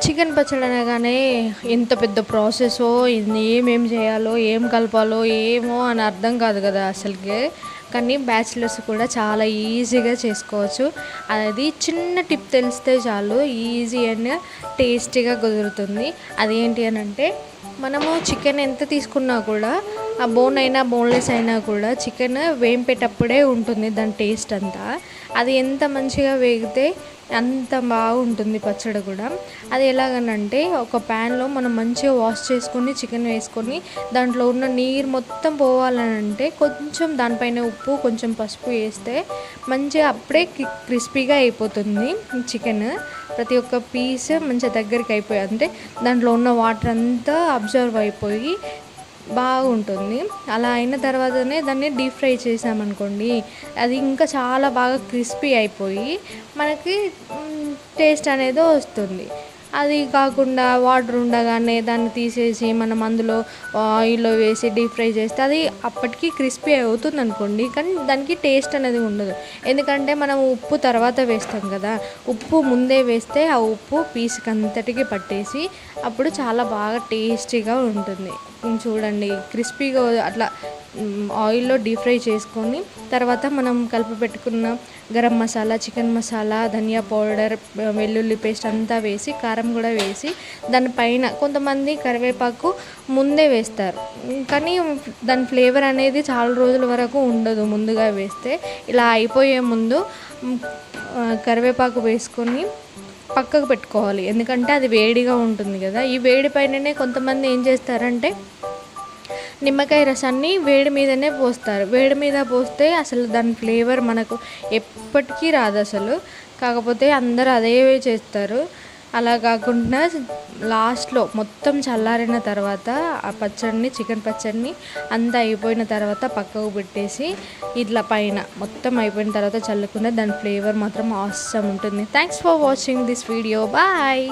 Chicken పచ్చడి అనగానే ఎంత పెద్ద ప్రాసెసో, ఇది ఏమేం చేయాలో, ఏం కలపాలో ఏమో అని అర్థం కాదు కదా అసలుకి. కానీ బ్యాచిలర్స్ కూడా చాలా ఈజీగా చేసుకోవచ్చు. అది చిన్న టిప్ తెలిస్తే చాలు, ఈజీ అండ్ టేస్టీగా కుదురుతుంది. అదేంటి అని అంటే, మనము చికెన్ ఎంత తీసుకున్నా కూడా, ఆ బోన్ అయినా బోన్లెస్ అయినా కూడా చికెన్ వేంపేటప్పుడే ఉంటుంది దాని టేస్ట్ అంతా. అది ఎంత మంచిగా వేగితే అంత బాగుంటుంది పచ్చడి కూడా. అది ఎలాగనంటే, ఒక ప్యాన్లో మనం మంచిగా వాష్ చేసుకొని చికెన్ వేసుకొని దాంట్లో ఉన్న నీరు మొత్తం పోవాలని అంటే కొంచెం దానిపైన ఉప్పు కొంచెం పసుపు వేస్తే మంచిగా అప్పుడే క్రిస్పీగా అయిపోతుంది చికెన్. ప్రతి ఒక్క పీస్ మంచిగా దగ్గరికి అయిపోయి, అంటే దాంట్లో ఉన్న వాటర్ అంతా అబ్జర్వ్ అయిపోయి బాగుంటుంది. అలా అయిన తర్వాతనే దాన్ని డీప్ ఫ్రై చేసామనుకోండి, అది ఇంకా చాలా బాగా క్రిస్పీ అయిపోయి మనకి టేస్ట్ అనేది వస్తుంది. అది కాకుండా వాటర్ ఉండగానే దాన్ని తీసేసి మనం అందులో ఆయిల్లో వేసి డీప్ ఫ్రై చేస్తే అది అప్పటికి క్రిస్పీ అవుతుంది అనుకోండి, కానీ దానికి టేస్ట్ అనేది ఉండదు. ఎందుకంటే మనం ఉప్పు తర్వాత వేస్తాం కదా, ఉప్పు ముందే వేస్తే ఆ ఉప్పు పీస్కి అంతటికి పట్టేసి అప్పుడు చాలా బాగా టేస్టీగా ఉంటుంది. చూడండి, క్రిస్పీగా అట్లా ఆయిల్లో డీప్ ఫ్రై చేసుకొని తర్వాత మనం కలిపి పెట్టుకున్న గరం మసాలా, చికెన్ మసాలా, ధనియా పౌడర్, వెల్లుల్లి పేస్ట్ అంతా వేసి, కారం కూడా వేసి, దానిపైన కొంతమంది కరివేపాకు ముందే వేస్తారు, కానీ దాని ఫ్లేవర్ అనేది చాలా రోజుల వరకు ఉండదు ముందుగా వేస్తే. ఇలా అయిపోయే ముందు కరివేపాకు వేసుకొని పక్కకు పెట్టుకోవాలి, ఎందుకంటే అది వేడిగా ఉంటుంది కదా. ఈ వేడి పైననే కొంతమంది ఏం చేస్తారంటే నిమ్మకాయ రసాన్ని వేడి మీదనే పోస్తారు. వేడి మీద పోస్తే అసలు దాని ఫ్లేవర్ మనకు ఎప్పటికీ రాదు అసలు. కాకపోతే అందరూ అదే చేస్తారు. అలా కాకుండా లాస్ట్లో మొత్తం చల్లారిన తర్వాత ఆ పచ్చడిని, చికెన్ పచ్చడిని అంతా అయిపోయిన తర్వాత పక్కకు పెట్టేసి ఇట్లా పైన మొత్తం అయిపోయిన తర్వాత చల్లుకున్న దాని ఫ్లేవర్ మాత్రం ఆసమ్ ఉంటుంది. Thanks for watching this video. Bye.